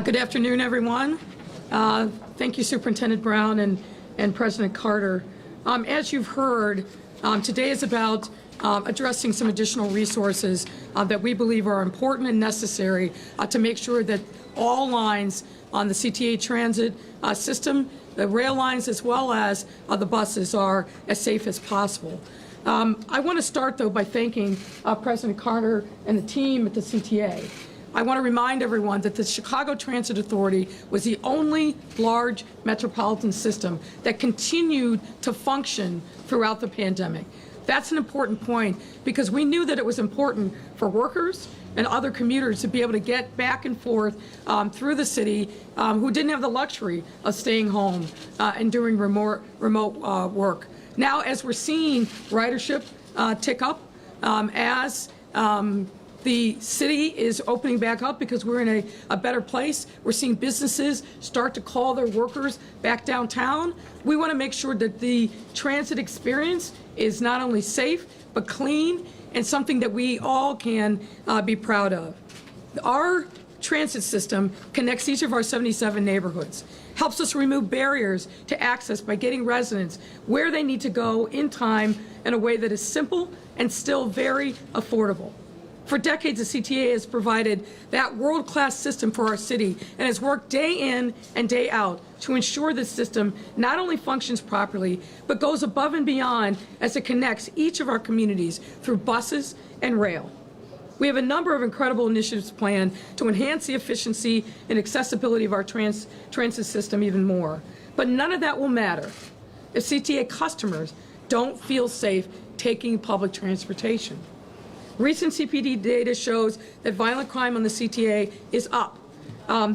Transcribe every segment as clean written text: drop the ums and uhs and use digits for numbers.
Good afternoon, everyone. Thank you, Superintendent Brown and President Carter. As you've heard, today is about addressing some additional resources that we believe are important and necessary to make sure that all lines on the CTA transit system, the rail lines as well as the buses, are as safe as possible. I want to start, though, by thanking President Carter and the team at the CTA. I want to remind everyone that the Chicago Transit Authority was the only large metropolitan system that continued to function throughout the pandemic. That's an important point because we knew that it was important for workers and other commuters to be able to get back and forth through the city who didn't have the luxury of staying home and doing remote work. Now, as we're seeing ridership tick up, as the city is opening back up because we're in a better place. We're seeing businesses start to call their workers back downtown. We want to make sure that the transit experience is not only safe, but clean and something that we all can be proud of. Our transit system connects each of our 77 neighborhoods, helps us remove barriers to access by getting residents where they need to go in time in a way that is simple and still very affordable. For decades, the CTA has provided that world-class system for our city and has worked day in and day out to ensure the system not only functions properly, but goes above and beyond as it connects each of our communities through buses and rail. We have a number of incredible initiatives planned to enhance the efficiency and accessibility of our transit system even more. But none of that will matter if CTA customers don't feel safe taking public transportation. Recent CPD data shows that violent crime on the CTA is up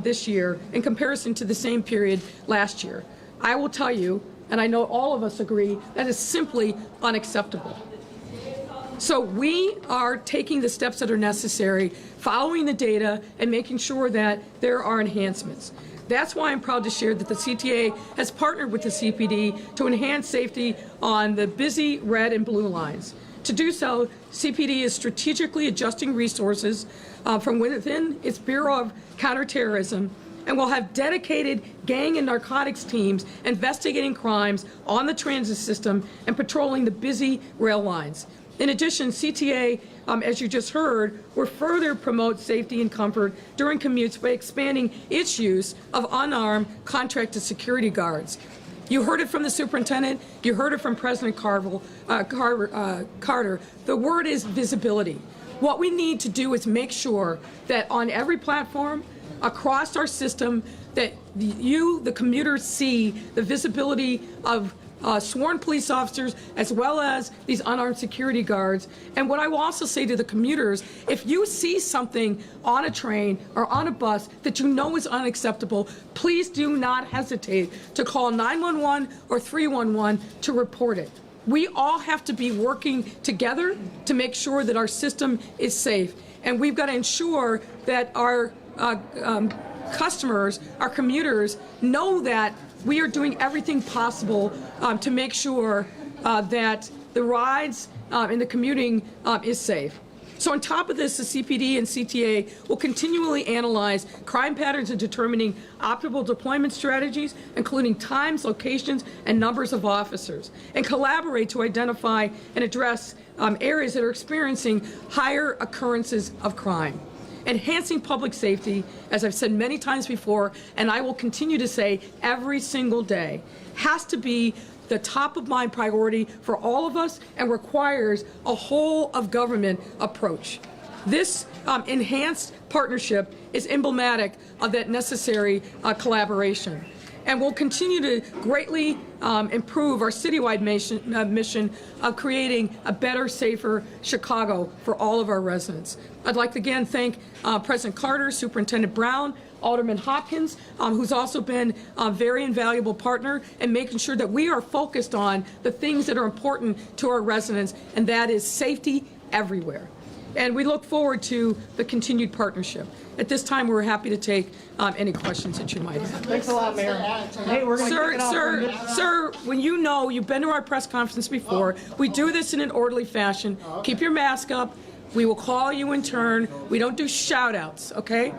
this year in comparison to the same period last year. I will tell you, and I know all of us agree, that is simply unacceptable. So we are taking the steps that are necessary, following the data, and making sure that there are enhancements. That's why I'm proud to share that the CTA has partnered with the CPD to enhance safety on the busy red and blue lines. To do so, CPD is strategically adjusting resources from within its Bureau of Counterterrorism and will have dedicated gang and narcotics teams investigating crimes on the transit system and patrolling the busy rail lines. In addition, CTA, as you just heard, will further promote safety and comfort during commutes by expanding its use of unarmed contracted security guards. You heard it from the superintendent. You heard it from President Carter. The word is visibility. What we need to do is make sure that on every platform across our system that you, the commuters, see the visibility of sworn police officers as well as these unarmed security guards. And what I will also say to the commuters, if you see something on a train or on a bus that you know is unacceptable, please do not hesitate to call 911 or 311 to report it. We all have to be working together to make sure that our system is safe. And we've got to ensure that our customers, our commuters, know that we are doing everything possible to make sure that the rides and the commuting is safe. So on top of this, the CPD and CTA will continually analyze crime patterns and determining optimal deployment strategies, including times, locations, and numbers of officers, and collaborate to identify and address areas that are experiencing higher occurrences of crime. Enhancing public safety, as I've said many times before, and I will continue to say every single day, has to be the top of mind priority for all of us and requires a whole of government approach. This enhanced partnership is emblematic of that necessary collaboration. And we'll continue to greatly improve our citywide mission of creating a better, safer Chicago for all of our residents. I'd like to again thank President Carter, Superintendent Brown, Alderman Hopkins, who's also been a very invaluable partner in making sure that we are focused on the things that are important to our residents, and that is safety everywhere. And we look forward to the continued partnership. At this time, we're happy to take any questions that you might have. Thanks a lot, Mayor. Hey, we're going to kick it off. Sir, when you know, you've been to our press conference before, we do this in an orderly fashion. Keep your mask up. We will call you in turn. We don't do shout-outs, okay?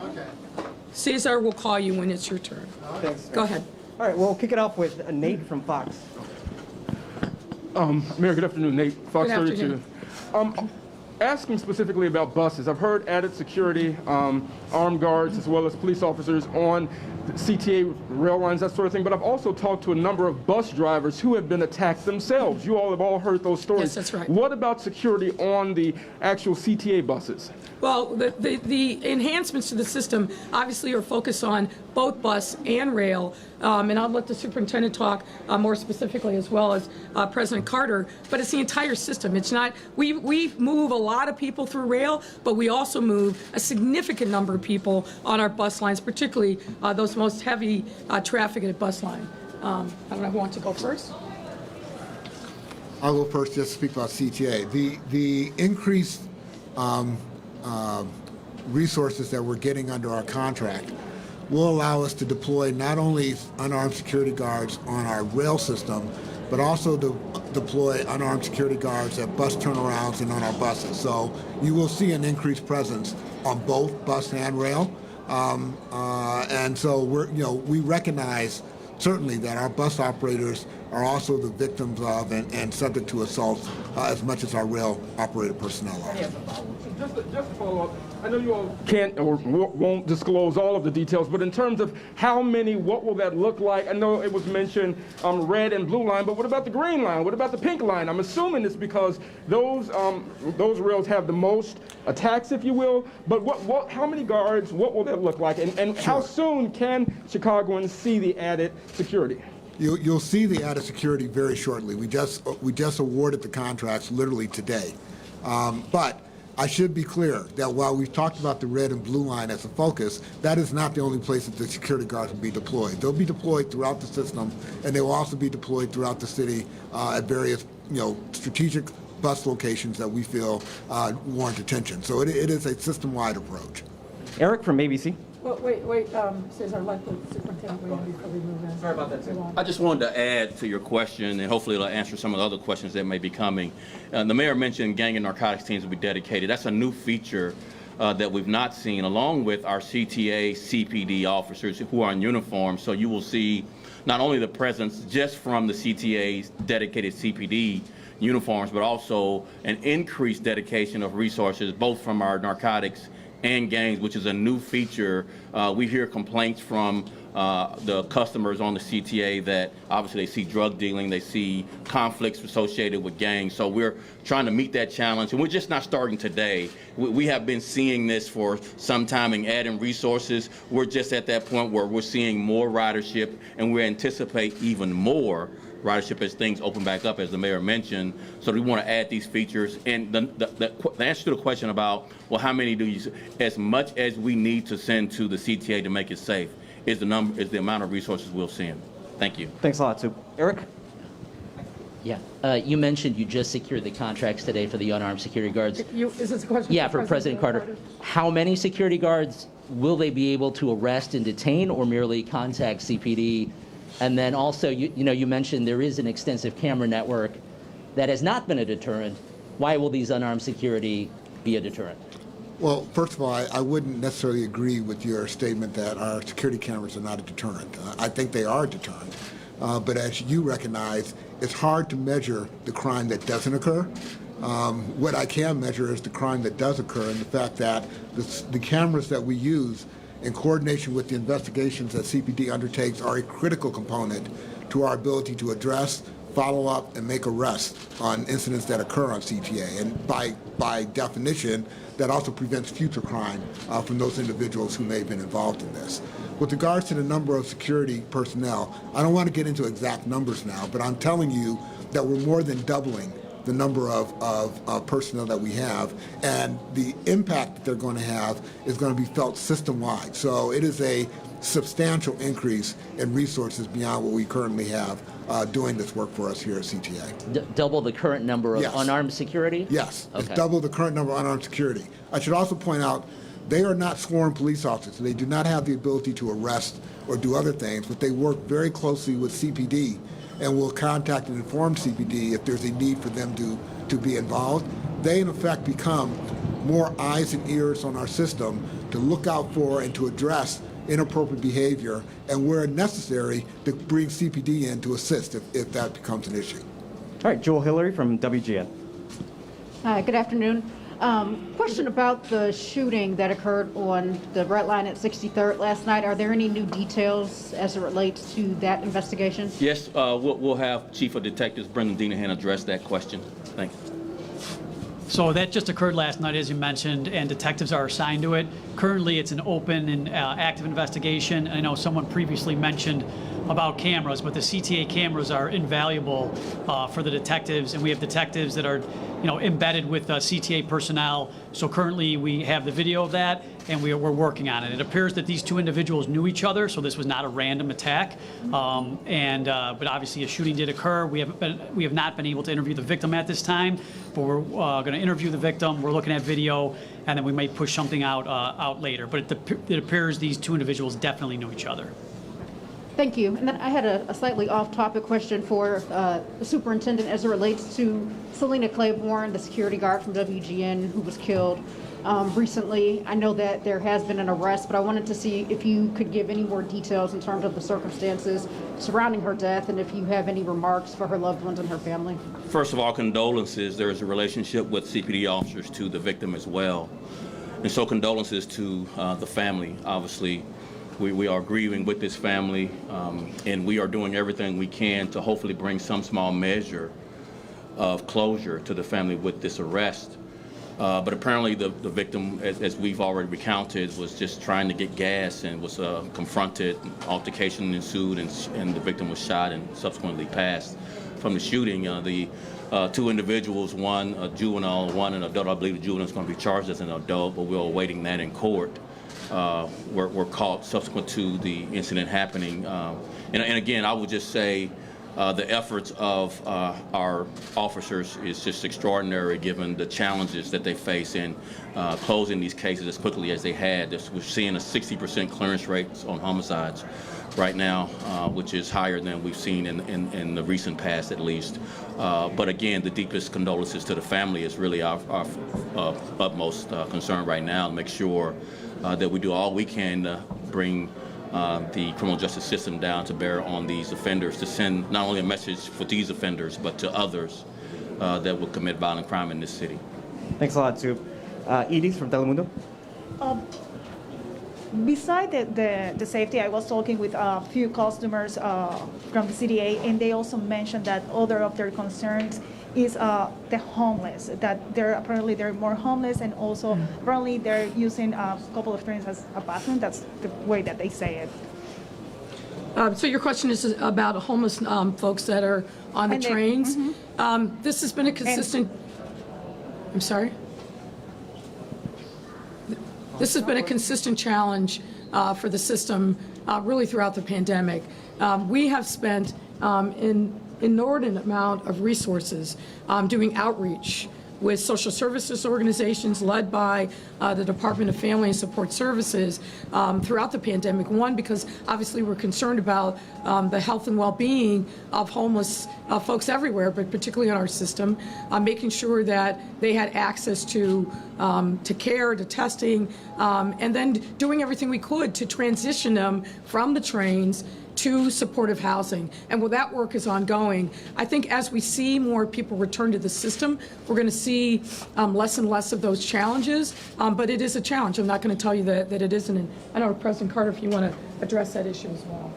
Cesar will call you when it's your turn. Thanks. Go ahead. All right, we'll kick it off with Nate from Fox. Mayor, good afternoon. Nate, Fox Good 32. afternoon. Asking specifically about buses, I've heard added security, armed guards, as well as police officers on the CTA rail lines, that sort of thing. But I've also talked to a number of bus drivers who have been attacked themselves. You all have all heard those stories. Yes, that's right. What about security on the actual CTA buses? Well, the enhancements to the system obviously are focused on both bus and rail, and I'll let the superintendent talk more specifically as well as President Carter, but it's the entire system. It's not, we move a lot of people through rail, but we also move a significant number of people on our bus lines, particularly those most heavy trafficked bus line. I don't know who wants to go first. I'll go first just to speak about CTA. The increased resources that we're getting under our contract will allow us to deploy not only unarmed security guards on our rail system, but also to deploy unarmed security guards at bus turnarounds and on our buses. So you will see an increased presence on both bus and rail. And so we recognize certainly that our bus operators are also the victims of and subject to assaults as much as our rail operator personnel are. Just to follow up, I know you all can't or won't disclose all of the details, but in terms of how many, what will that look like? I know it was mentioned red and blue line, but what about the green line? What about the pink line? I'm assuming it's because those rails have the most attacks, if you will. But how many guards? What will that look like? And how soon can Chicagoans see the added security? You'll see the added security very shortly. We just awarded the contracts literally today. But I should be clear that while we've talked about the red and blue line as a focus, that is not the only place that the security guards will be deployed. They'll be deployed throughout the system, and they will also be deployed throughout the city at various strategic bus locations that we feel warrant attention. So it is a system-wide approach. Eric from ABC. Well, wait, Cesar, let the superintendent weigh in before we move in. Sorry about that, sir. I just wanted to add to your question, and hopefully it'll answer some of the other questions that may be coming. The mayor mentioned gang and narcotics teams will be dedicated. That's a new feature that we've not seen, along with our CTA CPD officers who are in uniform. So you will see not only the presence just from the CTA's dedicated CPD uniforms, but also an increased dedication of resources, both from our narcotics and gangs, which is a new feature. We hear complaints from the customers on the CTA that obviously they see drug dealing, they see conflicts associated with gangs. So we're trying to meet that challenge, and we're just not starting today. We have been seeing this for some time and adding resources. We're just at that point where we're seeing more ridership, and we anticipate even more ridership as things open back up, as the mayor mentioned. So we want to add these features. And the answer to the question about, well, how many do you, as much as we need to send to the CTA to make it safe, is the amount of resources we'll send. Thank you. Thanks a lot, Sue. Eric? Yeah, you mentioned you just secured the contracts today for the unarmed security guards. Is this a question? Yeah, for President Carter. How many security guards will they be able to arrest and detain, or merely contact CPD? And then also, you mentioned there is an extensive camera network that has not been a deterrent. Why will these unarmed security be a deterrent? Well, first of all, I wouldn't necessarily agree with your statement that our security cameras are not a deterrent. I think they are a deterrent. But as you recognize, it's hard to measure the crime that doesn't occur. What I can measure is the crime that does occur, and the fact that the cameras that we use in coordination with the investigations that CPD undertakes are a critical component to our ability to address, follow up, and make arrests on incidents that occur on CTA. And by definition, that also prevents future crime from those individuals who may have been involved in this. With regards to the number of security personnel, I don't want to get into exact numbers now, but I'm telling you that we're more than doubling the number of personnel that we have, and the impact that they're going to have is going to be felt system-wide. So it is a substantial increase in resources beyond what we currently have doing this work for us here at CTA. Double the current number of Yes. unarmed security? Yes, Okay. it's double the current number of unarmed security. I should also point out, they are not sworn police officers. They do not have the ability to arrest or do other things, but they work very closely with CPD and will contact and inform CPD if there's a need for them to be involved. They, in effect, become more eyes and ears on our system to look out for and to address inappropriate behavior, and where necessary, to bring CPD in to assist if that becomes an issue. All right, Joel Hillary from WGN. Hi, good afternoon. Question about the shooting that occurred on the Red Line at 63rd last night. Are there any new details as it relates to that investigation? Yes, we'll have Chief of Detectives Brendan Dinahan address that question. Thank you. So that just occurred last night, as you mentioned, and detectives are assigned to it. Currently, it's an open and active investigation. I know someone previously mentioned about cameras, but the CTA cameras are invaluable for the detectives, and we have detectives that are, embedded with CTA personnel. So currently, we have the video of that, and we're working on it. It appears that these two individuals knew each other, so this was not a random attack. But obviously, a shooting did occur. We have not been able to interview the victim at this time, but we're going to interview the victim. We're looking at video, and then we may push something out later. But it appears these two individuals definitely knew each other. Thank you. And then I had a slightly off-topic question for the superintendent as it relates to Selena Claiborne, the security guard from WGN who was killed recently. I know that there has been an arrest, but I wanted to see if you could give any more details in terms of the circumstances surrounding her death, and if you have any remarks for her loved ones and her family. First of all, condolences. There is a relationship with CPD officers to the victim as well. And so condolences to the family. Obviously, we are grieving with this family, and we are doing everything we can to hopefully bring some small measure of closure to the family with this arrest. But apparently the victim, as we've already recounted, was just trying to get gas and was confronted. Altercation ensued, and the victim was shot and subsequently passed from the shooting. The two individuals, one a juvenile, one an adult. I believe the juvenile is going to be charged as an adult, but we're awaiting that in court. Were caught subsequent to the incident happening. And again, I would just say the efforts of our officers is just extraordinary given the challenges that they face in closing these cases as quickly as they had. We're seeing a 60% clearance rate on homicides right now, which is higher than we've seen in the recent past at least. But again, the deepest condolences to the family is really our utmost concern right now, to make sure that we do all we can to bring the criminal justice system down to bear on these offenders, to send not only a message for these offenders, but to others that will commit violent crime in this city. Thanks a lot, Sue. Edith from Telemundo. Beside the safety, I was talking with a few customers from the CTA, and they also mentioned that other of their concerns is the homeless, that apparently they're more homeless, and also apparently they're using a couple of trains as a bathroom. That's the way that they say it. So your question is about homeless folks that are on the And trains. This has been a consistent. I'm sorry. This has been a consistent challenge for the system really throughout the pandemic. We have spent an inordinate amount of resources doing outreach with social services organizations led by the Department of Family and Support Services throughout the pandemic. One, because obviously we're concerned about the health and well-being of homeless folks everywhere, but particularly in our system, making sure that they had access to care, to testing, and then doing everything we could to transition them from the trains to supportive housing. And while that work is ongoing, I think as we see more people return to the system, we're going to see less and less of those challenges. But it is a challenge. I'm not going to tell you that it isn't. And I know, President Carter, if you want to address that issue as well.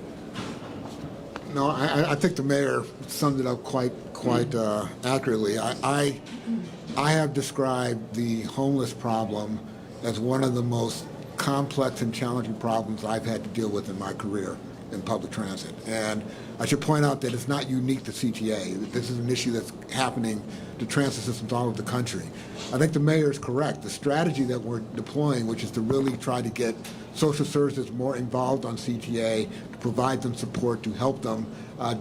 No, I think the mayor summed it up quite accurately. I have described the homeless problem as one of the most complex and challenging problems I've had to deal with in my career in public transit. And I should point out that it's not unique to CTA. This is an issue that's happening to transit systems all over the country. I think the mayor is correct. The strategy that we're deploying, which is to really try to get social services more involved on CTA, to provide them support, to help them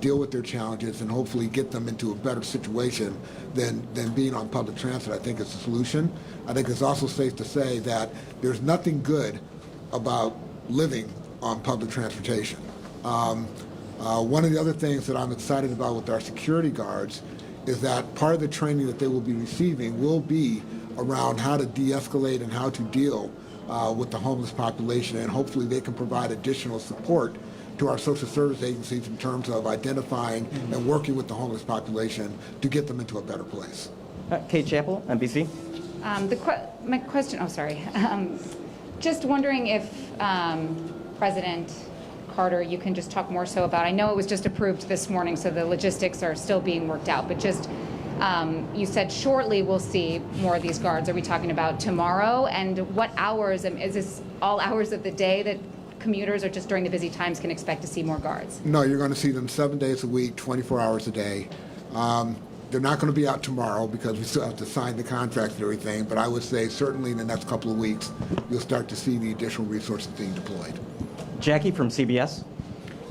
deal with their challenges and hopefully get them into a better situation than being on public transit, I think is the solution. I think it's also safe to say that there's nothing good about living on public transportation. One of the other things that I'm excited about with our security guards is that part of the training that they will be receiving will be around how to de-escalate and how to deal with the homeless population, and hopefully they can provide additional support to our social service agencies in terms of identifying and working with the homeless population to get them into a better place. Kate Chappell, NBC. My question, just wondering if President Carter, you can just talk more so about, I know it was just approved this morning, so the logistics are still being worked out, but just, you said shortly we'll see more of these guards. Are we talking about tomorrow? And what hours, is this all hours of the day that commuters or just during the busy times can expect to see more guards? No, you're going to see them 7 days a week, 24 hours a day. They're not going to be out tomorrow because we still have to sign the contracts and everything, but I would say certainly in the next couple of weeks, you'll start to see the additional resources being deployed. Jackie from CBS.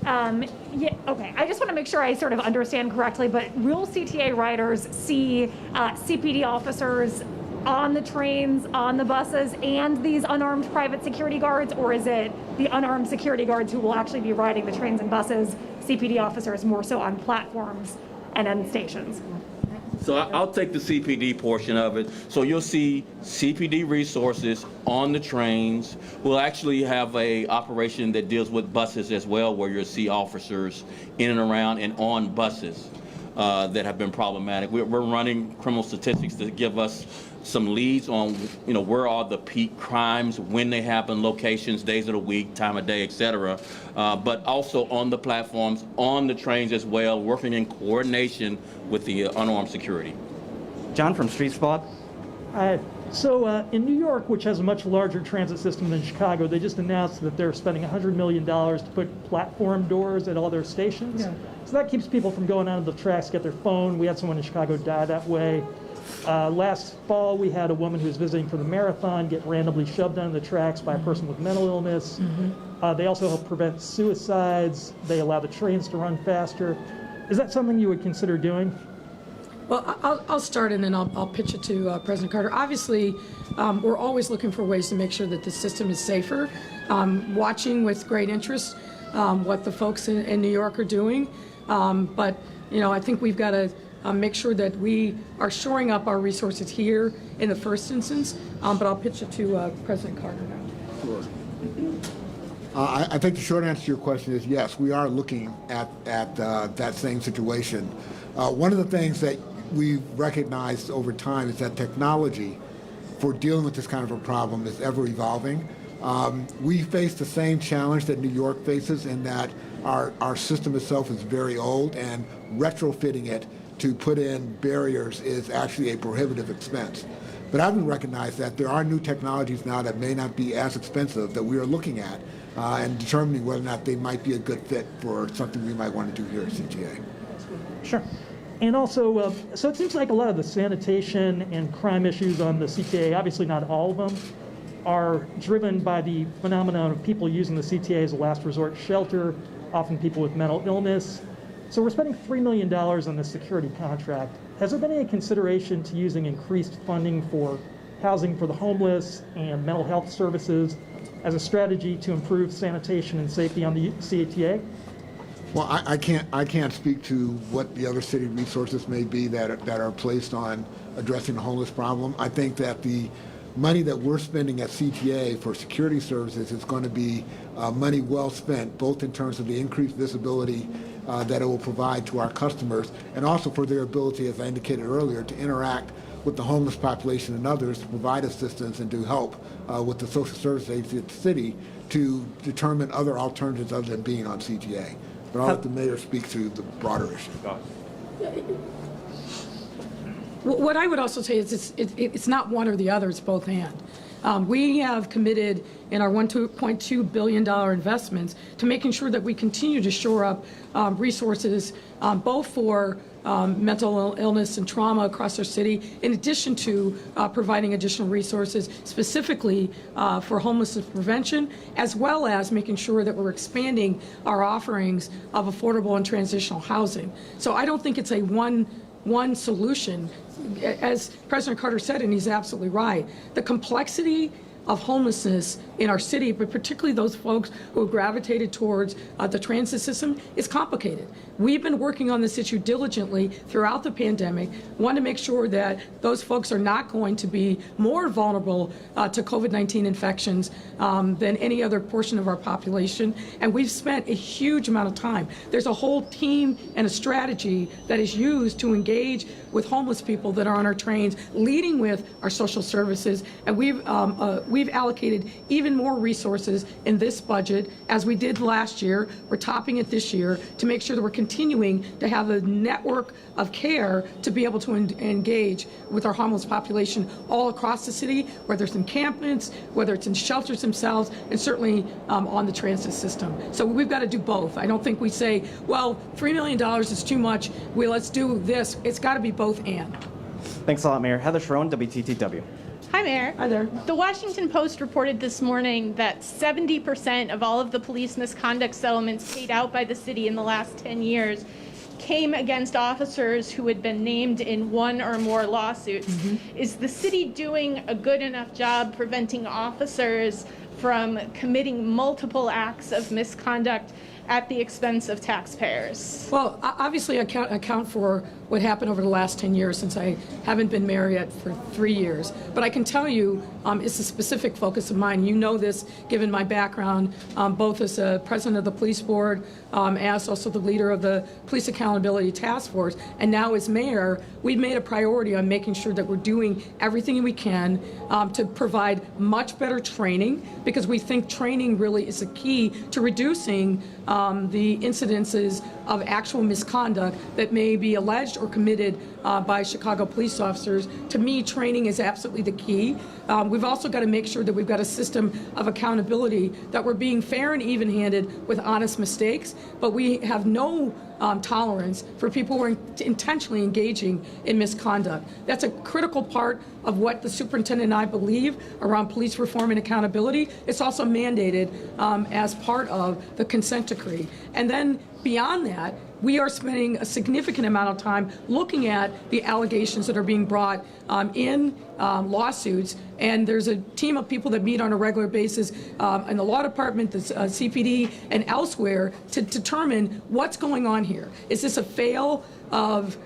Yeah, okay. I just want to make sure I sort of understand correctly, but will CTA riders see CPD officers on the trains, on the buses, and these unarmed private security guards, or is it the unarmed security guards who will actually be riding the trains and buses, CPD officers more so on platforms and end stations? So I'll take the CPD portion of it. So you'll see CPD resources on the trains. We'll actually have a operation that deals with buses as well, where you'll see officers in and around and on buses that have been problematic. We're running criminal statistics to give us some leads on, where are the peak crimes, when they happen, locations, days of the week, time of day, et cetera. But also on the platforms, on the trains as well, working in coordination with the unarmed security. John from Street Spot. So in New York, which has a much larger transit system than Chicago, they just announced that they're spending $100 million to put platform doors at all their stations. Yeah. So that keeps people from going onto the tracks, get their phone. We had someone in Chicago die that way. Last fall, we had a woman who was visiting for the marathon get randomly shoved onto the tracks by a person with mental illness. They also help prevent suicides. They allow the trains to run faster. Is that something you would consider doing? Well, I'll start and then I'll pitch it to President Carter. Obviously, we're always looking for ways to make sure that the system is safer. Watching with great interest what the folks in New York are doing. But, I think we've got to make sure that we are shoring up our resources here in the first instance. But I'll pitch it to President Carter now. Sure. I think the short answer to your question is yes, we are looking at that same situation. One of the things that we've recognized over time is that technology for dealing with this kind of a problem is ever evolving. We face the same challenge that New York faces in that our system itself is very old, and retrofitting it to put in barriers is actually a prohibitive expense. But I've recognized that there are new technologies now that may not be as expensive that we are looking at and determining whether or not they might be a good fit for something we might want to do here at CTA. Sure. And also, so it seems like a lot of the sanitation and crime issues on the CTA, obviously not all of them, are driven by the phenomenon of people using the CTA as a last resort shelter, often people with mental illness. So we're spending $3 million on this security contract. Has there been any consideration to using increased funding for housing for the homeless and mental health services as a strategy to improve sanitation and safety on the CTA? Well, I can't speak to what the other city resources may be that are placed on addressing the homeless problem. I think that the money that we're spending at CTA for security services is going to be money well spent, both in terms of the increased visibility that it will provide to our customers, and also for their ability, as I indicated earlier, to interact with the homeless population and others to provide assistance and to help with the social service agency at the city to determine other alternatives other than being on CTA. But I'll let the mayor speak to the broader issue. What I would also say is it's not one or the other, it's both and. We have committed in our $1.2 billion investments to making sure that we continue to shore up resources both for mental illness and trauma across our city, in addition to providing additional resources specifically for homelessness prevention, as well as making sure that we're expanding our offerings of affordable and transitional housing. So I don't think it's a one solution. As President Carter said, and he's absolutely right, the complexity of homelessness in our city, but particularly those folks who have gravitated towards the transit system, is complicated. We've been working on this issue diligently throughout the pandemic, want to make sure that those folks are not going to be more vulnerable to COVID-19 infections than any other portion of our population. And we've spent a huge amount of time. There's a whole team and a strategy that is used to engage with homeless people that are on our trains, leading with our social services. And we've allocated even more resources in this budget, as we did last year. We're topping it this year to make sure that we're continuing to have a network of care to be able to engage with our homeless population all across the city, whether it's encampments, whether it's in shelters themselves, and certainly on the transit system. So we've got to do both. I don't think we say, well, $3 million is too much, let's do this. It's got to be both and. Thanks a lot, Mayor. Heather Sharon, WTTW. Hi, Mayor. Hi there. The Washington Post reported this morning that 70% of all of the police misconduct settlements paid out by the city in the last 10 years came against officers who had been named in one or more lawsuits. Mm-hmm. Is the city doing a good enough job preventing officers from committing multiple acts of misconduct at the expense of taxpayers? Well, obviously I can't account for what happened over the last 10 years, since I haven't been mayor yet for 3 years. But I can tell you it's a specific focus of mine. You know this, given my background, both as a president of the police board, as also the leader of the Police Accountability Task Force, and now as mayor. We've made a priority on making sure that we're doing everything we can to provide much better training, because we think training really is the key to reducing the incidences of actual misconduct that may be alleged or committed by Chicago police officers. To me, training is absolutely the key. We've also got to make sure that we've got a system of accountability, that we're being fair and even-handed with honest mistakes, but we have no tolerance for people who are intentionally engaging in misconduct. That's a critical part of what the superintendent and I believe around police reform and accountability. It's also mandated as part of the consent decree. And then beyond that, we are spending a significant amount of time looking at the allegations that are being brought in lawsuits, and there's a team of people that meet on a regular basis in the law department, the CPD, and elsewhere to determine what's going on here. Is this a fail of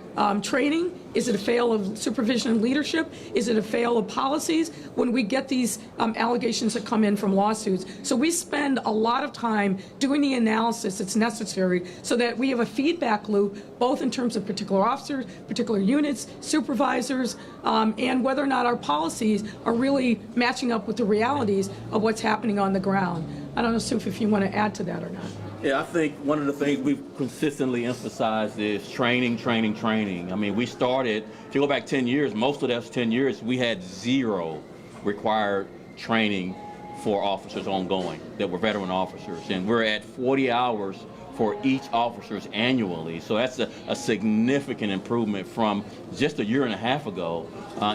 training? Is it a fail of supervision and leadership? Is it a fail of policies? When we get these allegations that come in from lawsuits. So we spend a lot of time doing the analysis that's necessary so that we have a feedback loop, both in terms of particular officers, particular units, supervisors, and whether or not our policies are really matching up with the realities of what's happening on the ground. I don't know, Suf, if you want to add to that or not. Yeah, I think one of the things we've consistently emphasized is training, training, training. I mean, we started, if you go back 10 years, most of those 10 years, we had 0 required training for officers ongoing that were veteran officers. And we're at 40 hours for each officers annually. So that's a significant improvement from just a year and a half ago,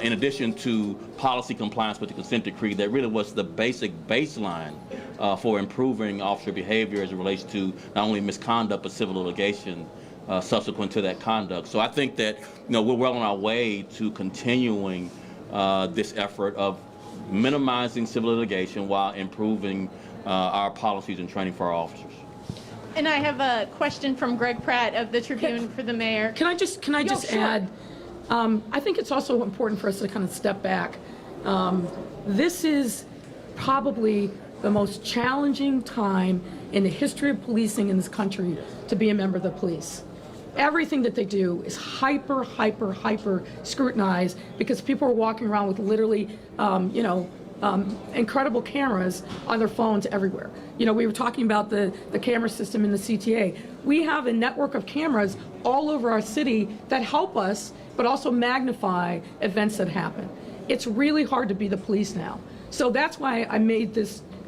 in addition to policy compliance with the consent decree that really was the basic baseline for improving officer behavior as it relates to not only misconduct but civil litigation subsequent to that conduct. So I think that we're well on our way to continuing this effort of minimizing civil litigation while improving our policies and training for our officers. And I have a question from Greg Pratt of the Tribune for the mayor. Can I just add? I think it's also important for us to kind of step back. This is probably the most challenging time in the history of policing in this country to be a member of the police. Everything that they do is hyper scrutinized, because people are walking around with literally, incredible cameras on their phones everywhere. We were talking about the camera system in the CTA. We have a network of cameras all over our city that help us, but also magnify events that happen. It's really hard to be the police now. So that's why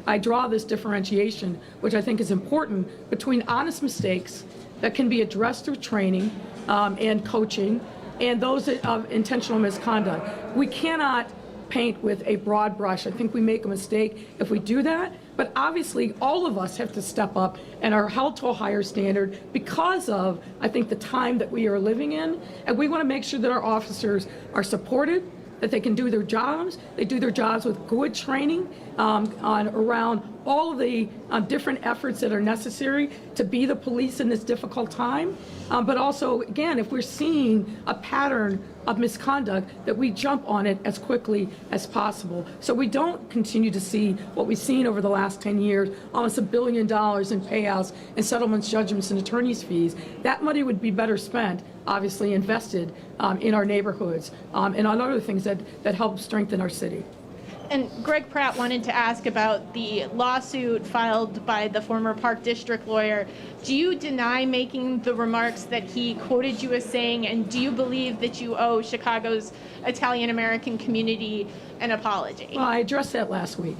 I draw this differentiation, which I think is important, between honest mistakes that can be addressed through training and coaching, and those of intentional misconduct. We cannot paint with a broad brush. I think we make a mistake if we do that, but obviously all of us have to step up and are held to a higher standard because of, I think, the time that we are living in, and we want to make sure that our officers are supported, that they can do their jobs. They do their jobs with good training around all of the different efforts that are necessary to be the police in this difficult time. But also, again, if we're seeing a pattern of misconduct, that we jump on it as quickly as possible. So we don't continue to see what we've seen over the last 10 years, almost $1 billion in payouts and settlements, judgments, and attorney's fees. That money would be better spent, obviously invested in our neighborhoods and on other things that help strengthen our city. And Greg Pratt wanted to ask about the lawsuit filed by the former Park District lawyer. Do you deny making the remarks that he quoted you as saying, and do you believe that you owe Chicago's Italian-American community an apology? Well, I addressed that last week.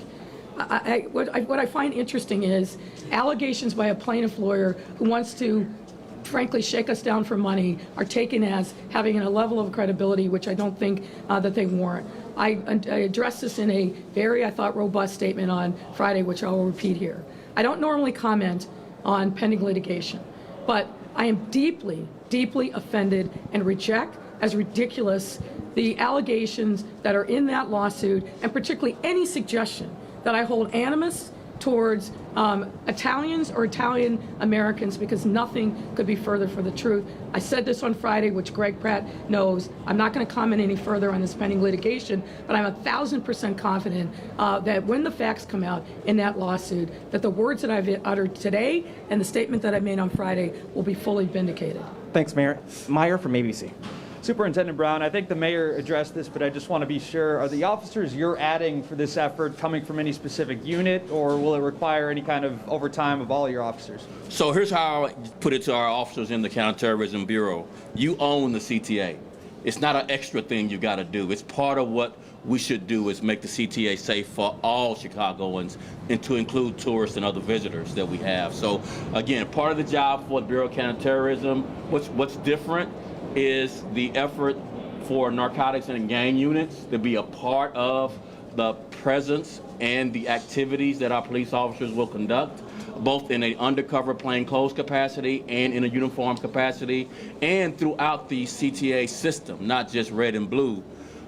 What I find interesting is allegations by a plaintiff lawyer who wants to frankly shake us down for money are taken as having a level of credibility which I don't think that they warrant. I addressed this in a very, I thought, robust statement on Friday, which I will repeat here. I don't normally comment on pending litigation, but I am deeply, deeply offended and reject as ridiculous the allegations that are in that lawsuit, and particularly any suggestion that I hold animus towards Italians or Italian Americans, because nothing could be further from the truth. I said this on Friday, which Greg Pratt knows. I'm not going to comment any further on this pending litigation, but I'm 1,000% confident that when the facts come out in that lawsuit, that the words that I've uttered today and the statement that I made on Friday will be fully vindicated. Thanks, Mayor. Meyer from ABC. Superintendent Brown, I think the mayor addressed this, but I just want to be sure, are the officers you're adding for this effort coming from any specific unit, or will it require any kind of overtime of all your officers? So here's how I put it to our officers in the Counterterrorism Bureau. You own the CTA. It's not an extra thing you got to do. It's part of what we should do, is make the CTA safe for all Chicagoans, and to include tourists and other visitors that we have. So again, part of the job for the Bureau of Counterterrorism, what's different is the effort for narcotics and gang units to be a part of the presence and the activities that our police officers will conduct, both in an undercover plainclothes capacity and in a uniform capacity, and throughout the CTA system, not just red and blue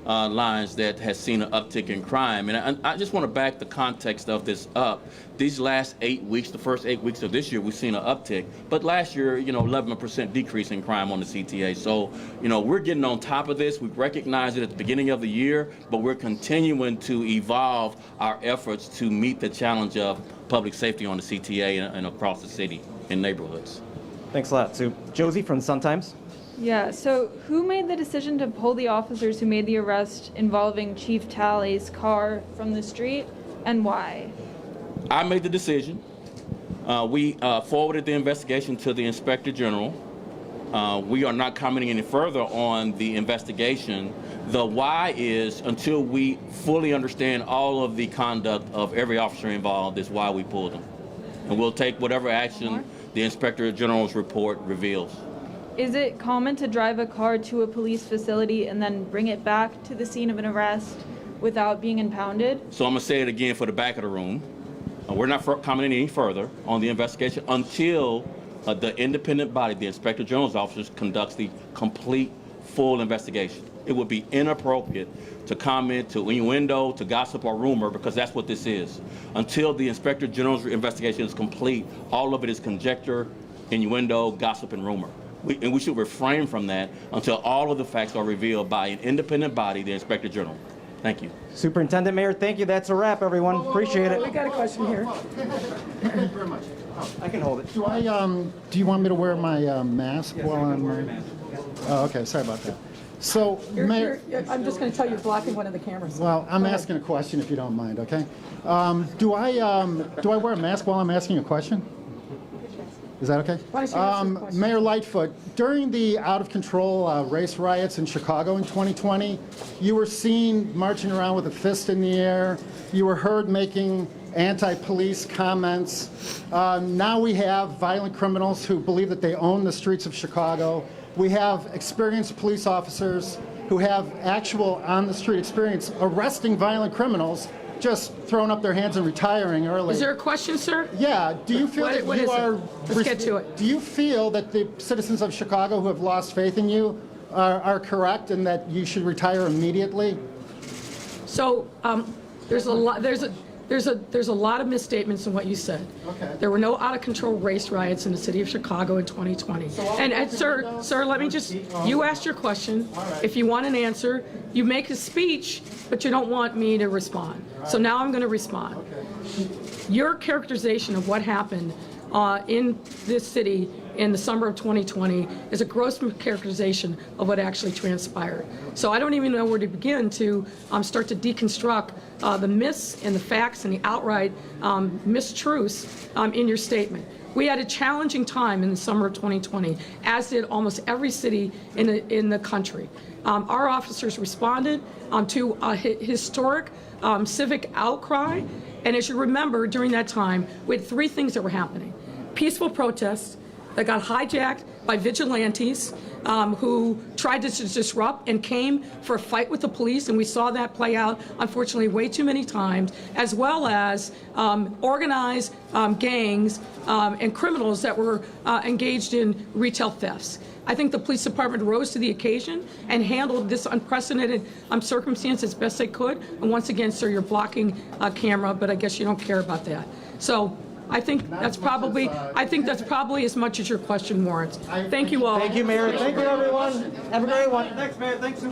lines that has seen an uptick in crime. And I just want to back the context of this up. These last 8 weeks, the first 8 weeks of this year, we've seen an uptick. But last year, 11% decrease in crime on the CTA. So, we're getting on top of this. We recognized it at the beginning of the year, but we're continuing to evolve our efforts to meet the challenge of public safety on the CTA and across the city and neighborhoods. Thanks a lot, Sue. Josie from the Sun-Times. Yeah, so who made the decision to pull the officers who made the arrest involving Chief Talley's car from the street, and why? I made the decision. We forwarded the investigation to the Inspector General. We are not commenting any further on the investigation. The why is, until we fully understand all of the conduct of every officer involved, is why we pulled them. And we'll take whatever action the Inspector General's report reveals. Is it common to drive a car to a police facility and then bring it back to the scene of an arrest without being impounded? So I'm going to say it again for the back of the room. We're not commenting any further on the investigation until the independent body, the Inspector General's officers, conducts the complete, full investigation. It would be inappropriate to comment, to innuendo, to gossip or rumor, because that's what this is. Until the Inspector General's investigation is complete, all of it is conjecture, innuendo, gossip, and rumor. And we should refrain from that until all of the facts are revealed by an independent body, the Inspector General. Thank you. Superintendent, Mayor, thank you. That's a wrap, everyone. Appreciate it. We got a question here. Thank you very much. I can hold it. Do you want me to wear my mask while I'm wearing? Oh, okay. Sorry about that. So, Mayor, I'm just going to tell you, you're blocking one of the cameras. well, I'm asking a question if you don't mind. Okay. Do I wear a mask while I'm asking a question? Is that okay? Why don't you answer the question? Mayor Lightfoot, during the out-of-control race riots in Chicago in 2020, you were seen marching around with a fist in the air. You were heard making anti-police comments. Now we have violent criminals who believe that they own the streets of Chicago. We have experienced police officers who have actual on-the-street experience arresting violent criminals, just throwing up their hands and retiring early. Is there a question, sir? Yeah. Do you feel that what you is it? are? Let's get to it. Do you feel that the citizens of Chicago who have lost faith in you are correct and that you should retire immediately? So there's a lot of misstatements in what you said. Okay. There were no out-of-control race riots in the city of Chicago in 2020. And sir, let me just, you asked your question. If you want an answer, you make a speech, but you don't want me to respond. So now I'm going to respond. Your characterization of what happened in this city in the summer of 2020 is a gross characterization of what actually transpired. So I don't even know where to begin to start to deconstruct the myths and the facts and the outright mistruths in your statement. We had a challenging time in the summer of 2020, as did almost every city in the country. Our officers responded to a historic civic outcry, and as you remember, during that time, we had three things that were happening. Peaceful protests that got hijacked by vigilantes who tried to disrupt and came for a fight with the police, and we saw that play out, unfortunately, way too many times, as well as organized gangs and criminals that were engaged in retail thefts. I think the police department rose to the occasion and handled this unprecedented circumstance as best they could. And once again, sir, you're blocking camera, but I guess you don't care about that. So I think that's probably as much as your question warrants. Thank you all. Thank you, Mayor. Thank you, everyone. Have a great one. Thanks, Mayor. Thanks.